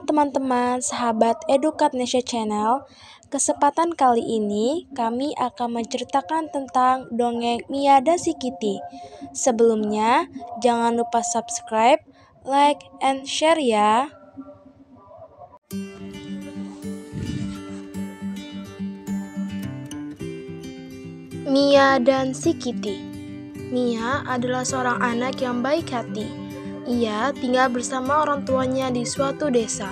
teman-teman, sahabat Edukatnesia Channel. Kesempatan kali ini kami akan menceritakan tentang dongeng Mia dan si Kitty. Sebelumnya, jangan lupa subscribe, like, and share ya. Mia dan si Kitty. Mia adalah seorang anak yang baik hati. Ia tinggal bersama orang tuanya di suatu desa.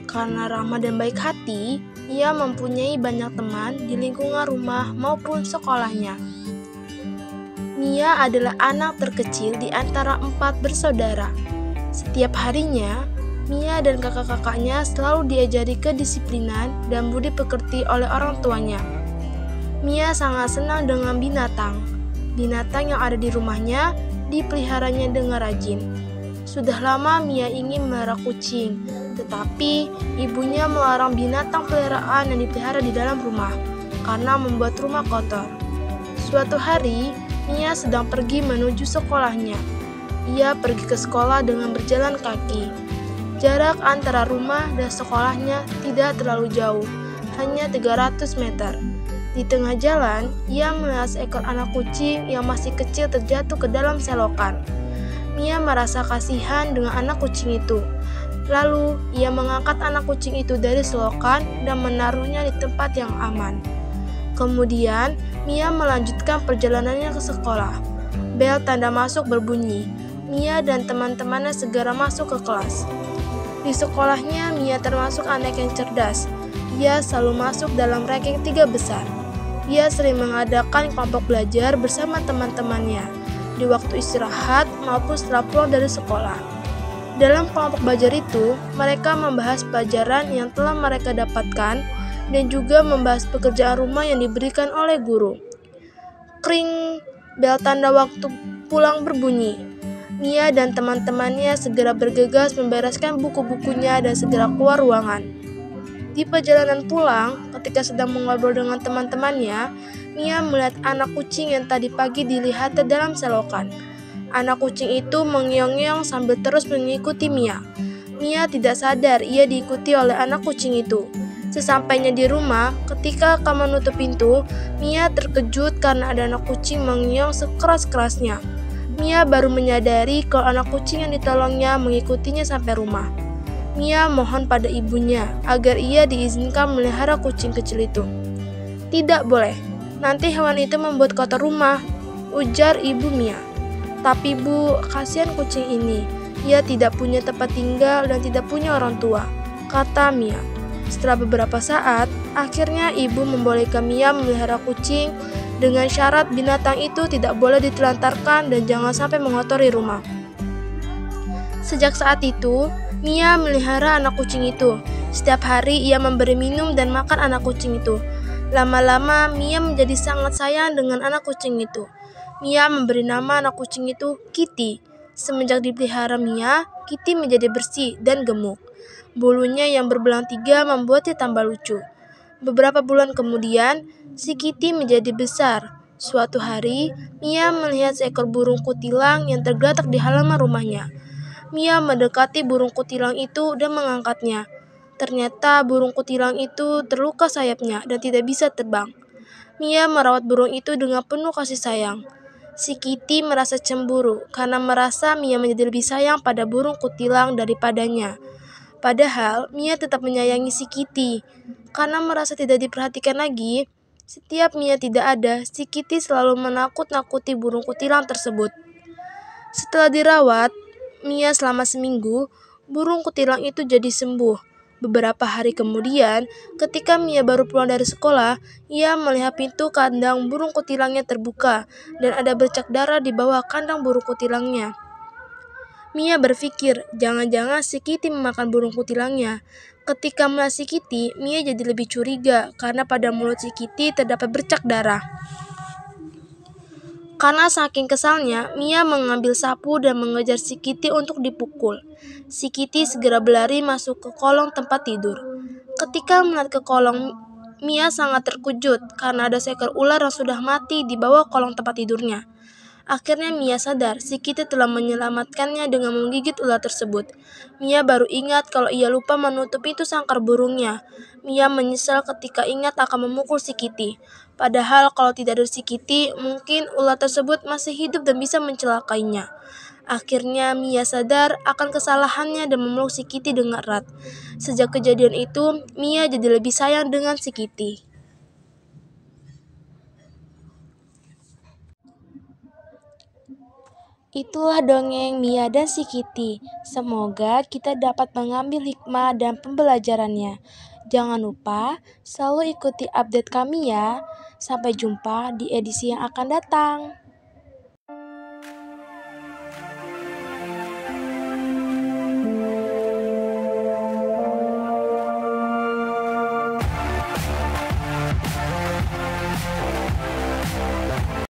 Karena ramah dan baik hati, ia mempunyai banyak teman di lingkungan rumah maupun sekolahnya. Mia adalah anak terkecil di antara 4 bersaudara. Setiap harinya, Mia dan kakak-kakaknya selalu diajari kedisiplinan dan budi pekerti oleh orang tuanya. Mia sangat senang dengan binatang. Binatang yang ada di rumahnya dipeliharanya dengan rajin. Sudah lama Mia ingin melihara kucing, tetapi ibunya melarang binatang peliharaan yang dipelihara di dalam rumah karena membuat rumah kotor. Suatu hari, Mia sedang pergi menuju sekolahnya. Ia pergi ke sekolah dengan berjalan kaki. Jarak antara rumah dan sekolahnya tidak terlalu jauh, hanya 300 meter. Di tengah jalan, ia melihat seekor anak kucing yang masih kecil terjatuh ke dalam selokan. Mia merasa kasihan dengan anak kucing itu. Lalu, ia mengangkat anak kucing itu dari selokan dan menaruhnya di tempat yang aman. Kemudian, Mia melanjutkan perjalanannya ke sekolah. Bel tanda masuk berbunyi. Mia dan teman-temannya segera masuk ke kelas. Di sekolahnya, Mia termasuk anak yang cerdas. Ia selalu masuk dalam ranking 3 besar. Ia sering mengadakan kelompok belajar bersama teman-temannya di waktu istirahat maupun setelah pulang dari sekolah. Dalam kelompok belajar itu, mereka membahas pelajaran yang telah mereka dapatkan dan juga membahas pekerjaan rumah yang diberikan oleh guru. Kring, bel tanda waktu pulang berbunyi. Mia dan teman-temannya segera bergegas membereskan buku-bukunya dan segera keluar ruangan. Di perjalanan pulang, ketika sedang mengobrol dengan teman-temannya, Mia melihat anak kucing yang tadi pagi dilihatnya dalam selokan. Anak kucing itu mengeong-ngeong sambil terus mengikuti Mia. Mia tidak sadar ia diikuti oleh anak kucing itu. Sesampainya di rumah, ketika akan menutup pintu, Mia terkejut karena ada anak kucing mengeong sekeras-kerasnya. Mia baru menyadari kalau anak kucing yang ditolongnya mengikutinya sampai rumah. Mia mohon pada ibunya agar ia diizinkan melihara kucing kecil itu. "Tidak boleh, nanti hewan itu membuat kotor rumah," ujar ibu Mia. "Tapi Bu, kasihan kucing ini. Ia tidak punya tempat tinggal dan tidak punya orang tua," kata Mia. Setelah beberapa saat, akhirnya ibu membolehkan Mia memelihara kucing dengan syarat binatang itu tidak boleh ditelantarkan dan jangan sampai mengotori rumah. Sejak saat itu, Mia melihara anak kucing itu. Setiap hari ia memberi minum dan makan anak kucing itu. Lama-lama, Mia menjadi sangat sayang dengan anak kucing itu. Mia memberi nama anak kucing itu Kitty. Semenjak dipelihara Mia, Kitty menjadi bersih dan gemuk. Bulunya yang berbelang 3 membuatnya tambah lucu. Beberapa bulan kemudian, si Kitty menjadi besar. Suatu hari, Mia melihat seekor burung kutilang yang tergeletak di halaman rumahnya. Mia mendekati burung kutilang itu dan mengangkatnya. Ternyata burung kutilang itu terluka sayapnya dan tidak bisa terbang. Mia merawat burung itu dengan penuh kasih sayang. Si Kitty merasa cemburu karena merasa Mia menjadi lebih sayang pada burung kutilang daripadanya. Padahal Mia tetap menyayangi si Kitty. Karena merasa tidak diperhatikan lagi, setiap Mia tidak ada, si Kitty selalu menakut-nakuti burung kutilang tersebut. Setelah dirawat Mia selama seminggu, burung kutilang itu jadi sembuh. Beberapa hari kemudian, ketika Mia baru pulang dari sekolah, ia melihat pintu kandang burung kutilangnya terbuka dan ada bercak darah di bawah kandang burung kutilangnya. Mia berpikir, jangan-jangan si Kitty memakan burung kutilangnya. Ketika melihat si Kitty, Mia jadi lebih curiga karena pada mulut si Kitty terdapat bercak darah. Karena saking kesalnya, Mia mengambil sapu dan mengejar si Kitty untuk dipukul. Si Kitty segera berlari masuk ke kolong tempat tidur. Ketika melihat ke kolong, Mia sangat terkejut karena ada seekor ular yang sudah mati di bawah kolong tempat tidurnya. Akhirnya Mia sadar si Kitty telah menyelamatkannya dengan menggigit ular tersebut. Mia baru ingat kalau ia lupa menutup pintu sangkar burungnya. Mia menyesal ketika ingat akan memukul si Kitty. Padahal kalau tidak ada si Kitty, mungkin ular tersebut masih hidup dan bisa mencelakainya. Akhirnya Mia sadar akan kesalahannya dan memeluk si Kitty dengan erat. Sejak kejadian itu, Mia jadi lebih sayang dengan si Kitty. Itulah dongeng Mia dan si Kitty. Semoga kita dapat mengambil hikmah dan pembelajarannya. Jangan lupa selalu ikuti update kami ya. Sampai jumpa di edisi yang akan datang.